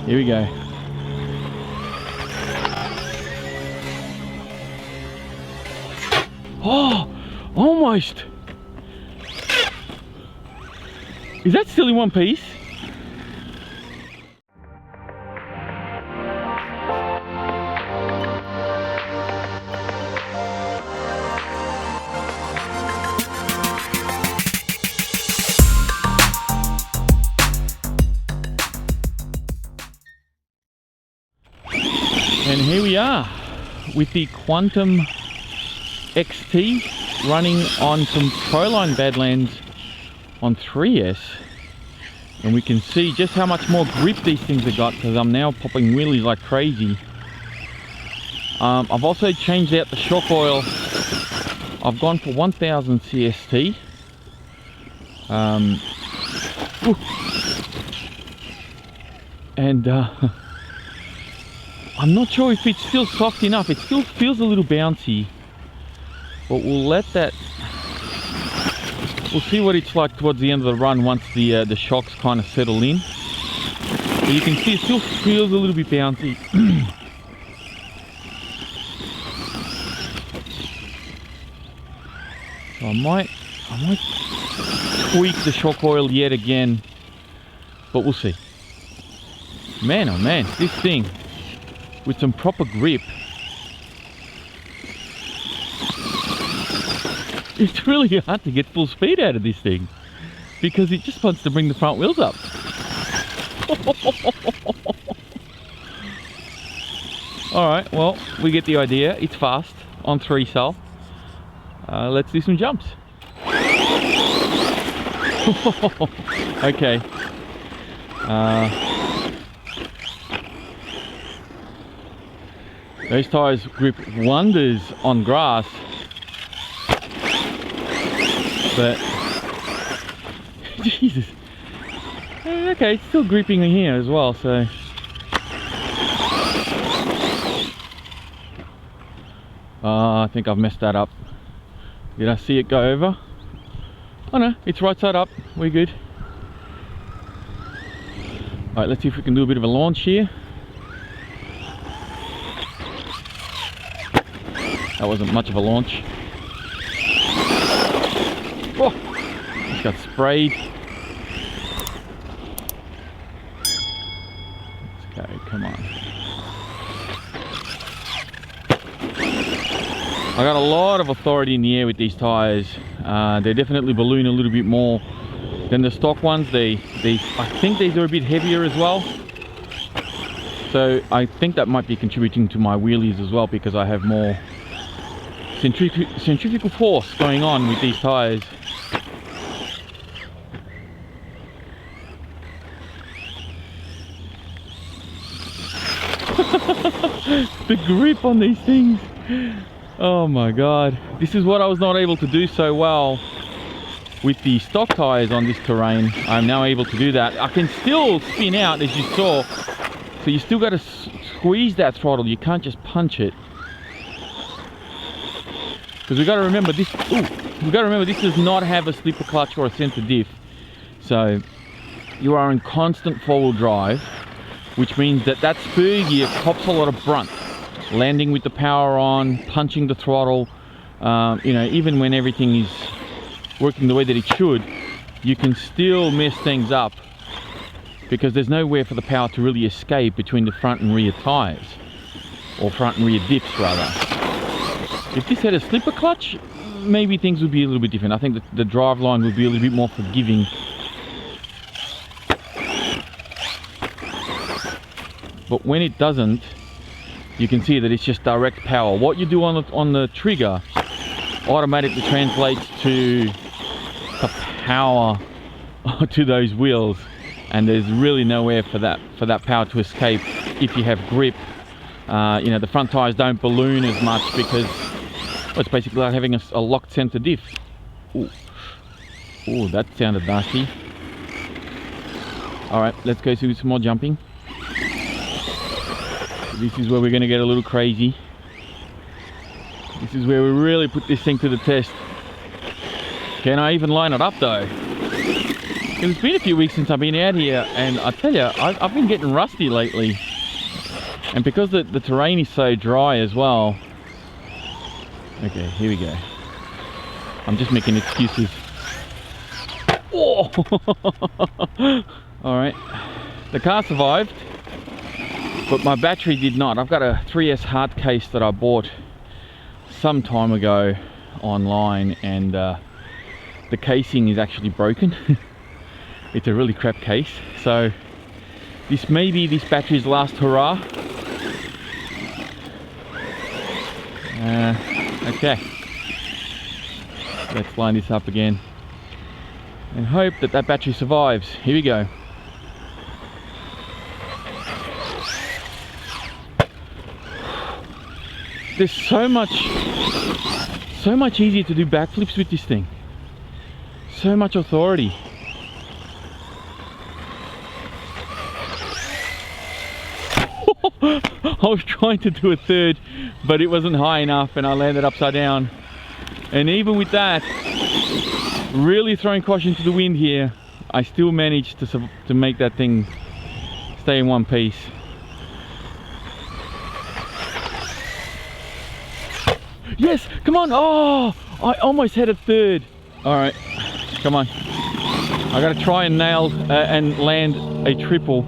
Here we go. Oh, almost. Is that still in one piece? And here we are with the Quantum XT running on some Proline Badlands on 3S, and we can see just how much more grip these things have got because I'm now popping wheelies like crazy. I've also changed out the shock oil. I've gone for 1000 CST. And I'm not sure if it's still soft enough. It still feels a little bouncy, but we'll let that, we'll see what it's like towards the end of the run once the shocks kind of settle in. So you can see it still feels a little bit bouncy. So I might tweak the shock oil yet again, but we'll see. Man, oh man, this thing with some proper grip, it's really hard to get full speed out of this thing because it just wants to bring the front wheels up. Alright, well, we get the idea. It's fast on 3-cell. Let's do some jumps. Okay. Those tires grip wonders on grass, but Jesus. Okay, it's still gripping in here as well, so I think I've messed that up. Did I see it go over? Oh no, it's right side up. We're good. Alright, let's see if we can do a bit of a launch here. That wasn't much of a launch. Oh, just got sprayed. Let's go, come on. I got a lot of authority in the air with these tires. They definitely balloon a little bit more than the stock ones. I think these are a bit heavier as well. So I think that might be contributing to my wheelies as well, because I have more centrifugal force going on with these tires. The grip on these things, oh my god, this is what I was not able to do so well with the stock tires on this terrain. I'm now able to do that. I can still spin out, as you saw, so you still got to squeeze that throttle. You can't just punch it. Because we got to remember this. We got to remember this does not have a slipper clutch or a center diff, so you are in constant forward drive, which means that spur gear cops a lot of brunt, landing with the power on, punching the throttle. You know, even when everything is working the way that it should, you can still mess things up because there's nowhere for the power to really escape between the front and rear tires, or front and rear diffs rather. If this had a slipper clutch, maybe things would be a little bit different. I think that the drive line would be a little bit more forgiving. But when it doesn't, you can see that it's just direct power. What you do on the trigger automatically translates to the power to those wheels, and there's really nowhere for that power to escape if you have grip. You know, the front tires don't balloon as much because, well, it's basically like having a locked center diff. Ooh. Ooh, that sounded nasty. Alright, let's go do some more jumping. This is where we're going to get a little crazy. This is where we really put this thing to the test. Can I even line it up though? It's been a few weeks since I've been out here, and I tell you, I've been getting rusty lately. And because the terrain is so dry as well. Okay, here we go. I'm just making excuses. Oh! Alright, the car survived, but my battery did not. I've got a 3S hard case that I bought some time ago online, and the casing is actually broken. It's a really crap case, so this may be this battery's last hurrah. Okay, let's line this up again and hope that that battery survives. Here we go. There's so much easier to do backflips with this thing. So much authority. I was trying to do a third, but it wasn't high enough and I landed upside down. And even with that, really throwing caution to the wind here, I still managed to make that thing stay in one piece. Yes, come on. Oh, I almost had a third. All right, come on. I gotta try and nail and land a triple.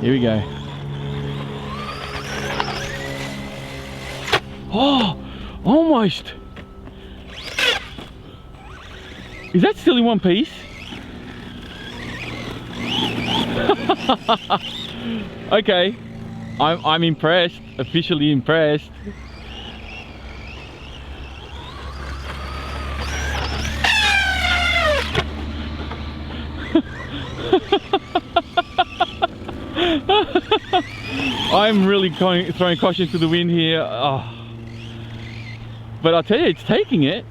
Here we go. Oh, almost. Is that still in one piece? Okay, I'm impressed, officially impressed. I'm really throwing caution to the wind here. Oh. But I'll tell you, it's taking it.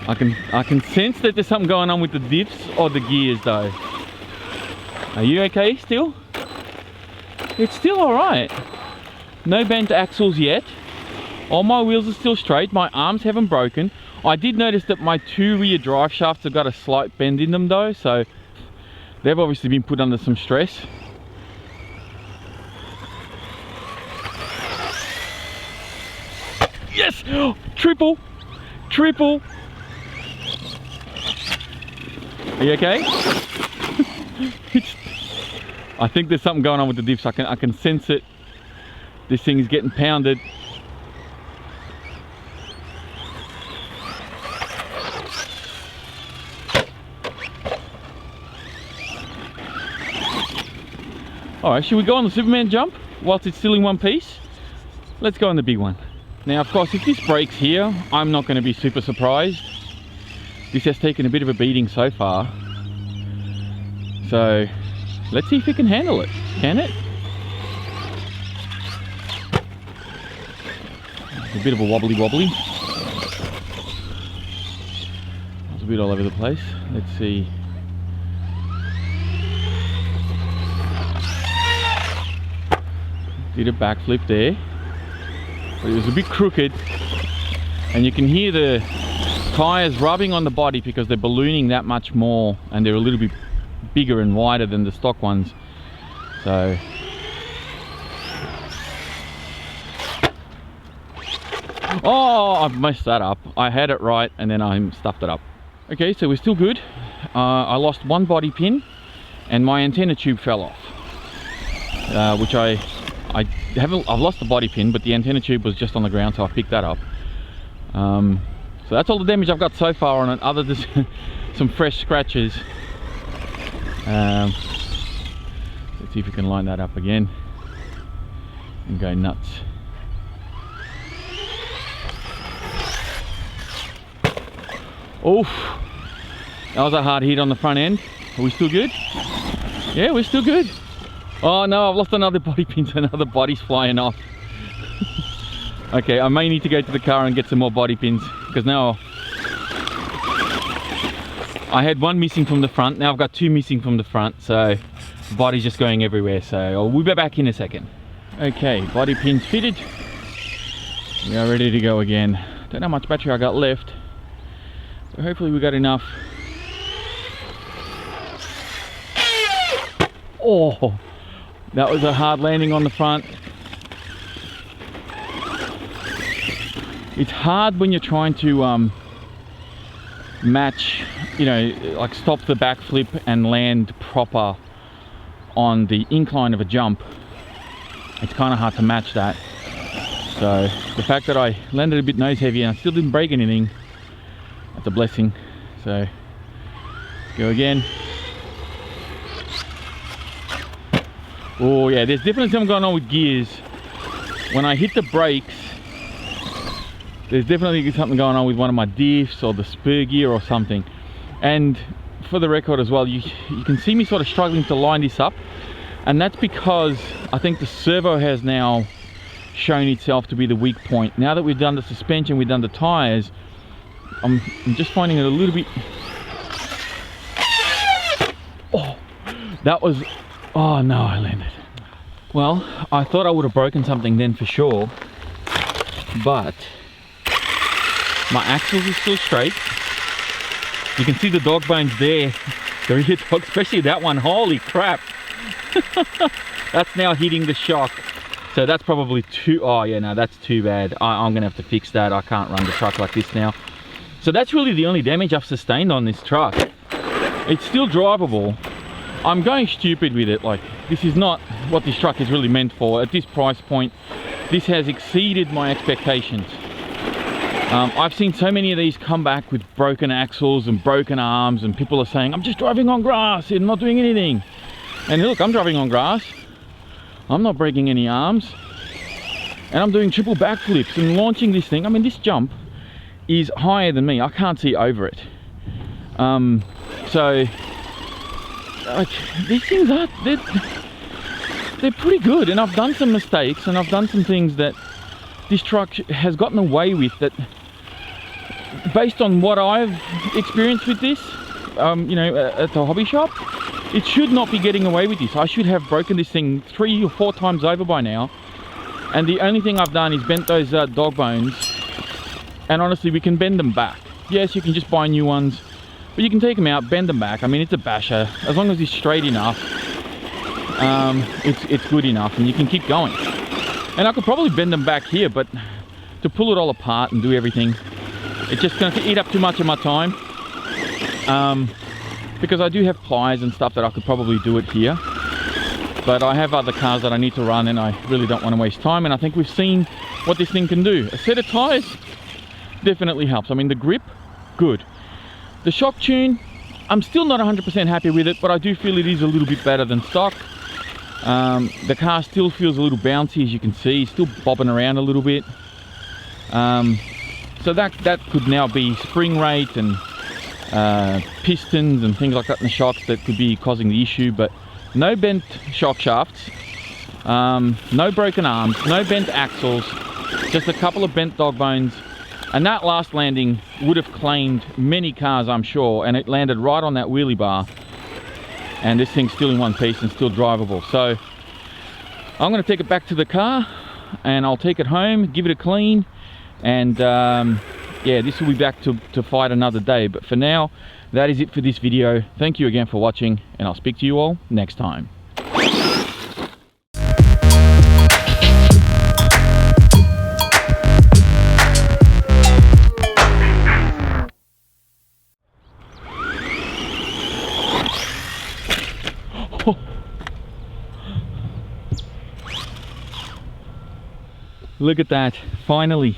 I can sense that there's something going on with the diffs or the gears though. Are you okay still? It's still alright. No bent axles yet. All my wheels are still straight. My arms haven't broken. I did notice that my two rear drive shafts have got a slight bend in them though, so they've obviously been put under some stress. Yes! Triple! Triple! Are you okay? I think there's something going on with the diffs. I can sense it. This thing is getting pounded. Alright, should we go on the Superman jump whilst it's still in one piece? Let's go on the big one. Now, of course, if this breaks here, I'm not going to be super surprised. This has taken a bit of a beating so far. So, let's see if it can handle it. Can it? A bit of a wobbly. It's a bit all over the place. Let's see. Did a backflip there, but it was a bit crooked, and you can hear the tires rubbing on the body because they're ballooning that much more, and they're a little bit bigger and wider than the stock ones. So oh, I've messed that up. I had it right and then I stuffed it up. Okay, so we're still good. I lost one body pin and my antenna tube fell off, which I've lost the body pin, but the antenna tube was just on the ground, so I picked that up. So that's all the damage I've got so far on it, other than some fresh scratches. Let's see if we can line that up again and go nuts. Oof, that was a hard hit on the front end. Are we still good? Yeah, we're still good. Oh no, I've lost another body pin, so another body's flying off. Okay, I may need to go to the car and get some more body pins, because now I had one missing from the front, now I've got two missing from the front, so the body's just going everywhere. So we'll be back in a second. Okay, body pins fitted. We are ready to go again. Don't know how much battery I got left, but hopefully we got enough. Oh, that was a hard landing on the front. It's hard when you're trying to match, you know, like stop the backflip and land proper on the incline of a jump. It's kind of hard to match that. So the fact that I landed a bit nose heavy and I still didn't break anything, that's a blessing. So let's go again. Oh yeah, there's definitely something going on with gears. When I hit the brakes, there's definitely something going on with one of my diffs or the spur gear or something. And for the record as well, you can see me sort of struggling to line this up, and that's because I think the servo has now shown itself to be the weak point. Now that we've done the suspension, we've done the tires, I'm just finding it a little bit. Oh, that was, oh no, I landed. Well, I thought I would have broken something then for sure, but my axles are still straight. You can see the dog bones there. The rear dog, especially that one, holy crap. That's now hitting the shock. So that's probably too, oh yeah, no, that's too bad. I'm gonna have to fix that. I can't run the truck like this now. So that's really the only damage I've sustained on this truck. It's still drivable. I'm going stupid with it. Like, this is not what this truck is really meant for. At this price point, this has exceeded my expectations. I've seen so many of these come back with broken axles and broken arms, and people are saying, I'm just driving on grass and not doing anything. And look, I'm driving on grass. I'm not breaking any arms. And I'm doing triple backflips and launching this thing. I mean, this jump is higher than me. I can't see over it. So, like, these things are, they're pretty good. And I've done some mistakes and I've done some things that this truck has gotten away with, that based on what I've experienced with this, you know, at the hobby shop, it should not be getting away with this. I should have broken this thing 3 or 4 times over by now. And the only thing I've done is bent those dog bones. And honestly, we can bend them back. Yes, you can just buy new ones, but you can take them out, bend them back. I mean, it's a basher. As long as it's straight enough, it's good enough, and you can keep going. And I could probably bend them back here, but to pull it all apart and do everything, it's just going to eat up too much of my time. Because I do have pliers and stuff that I could probably do it here. But I have other cars that I need to run, and I really don't want to waste time. And I think we've seen what this thing can do. A set of tires definitely helps. I mean, the grip, good. The shock tune, I'm still not 100% happy with it, but I do feel it is a little bit better than stock. The car still feels a little bouncy, as you can see, still bobbing around a little bit. So that could now be spring rate and pistons and things like that in the shocks that could be causing the issue. But no bent shock shafts, no broken arms, no bent axles, just a couple of bent dog bones. And that last landing would have claimed many cars, I'm sure, and it landed right on that wheelie bar. And this thing's still in one piece and still drivable. So I'm going to take it back to the car, and I'll take it home, give it a clean, and yeah, this will be back to fight another day. But for now, that is it for this video. Thank you again for watching, and I'll speak to you all next time. Look at that, finally,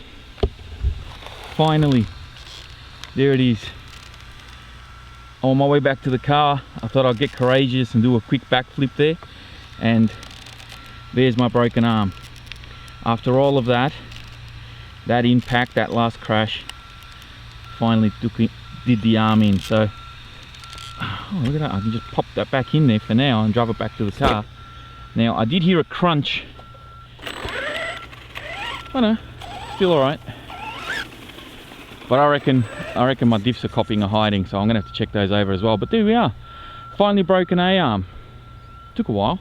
there it is. On my way back to the car, I thought I'd get courageous and do a quick backflip there, and there's my broken arm. After all of that impact, that last crash, finally did the arm in. So, oh, look at that, I can just pop that back in there for now and drive it back to the car. Now, I did hear a crunch. Oh no, still alright. But I reckon my diffs are copying or hiding, so I'm gonna have to check those over as well. But there we are, finally broken a arm. Took a while.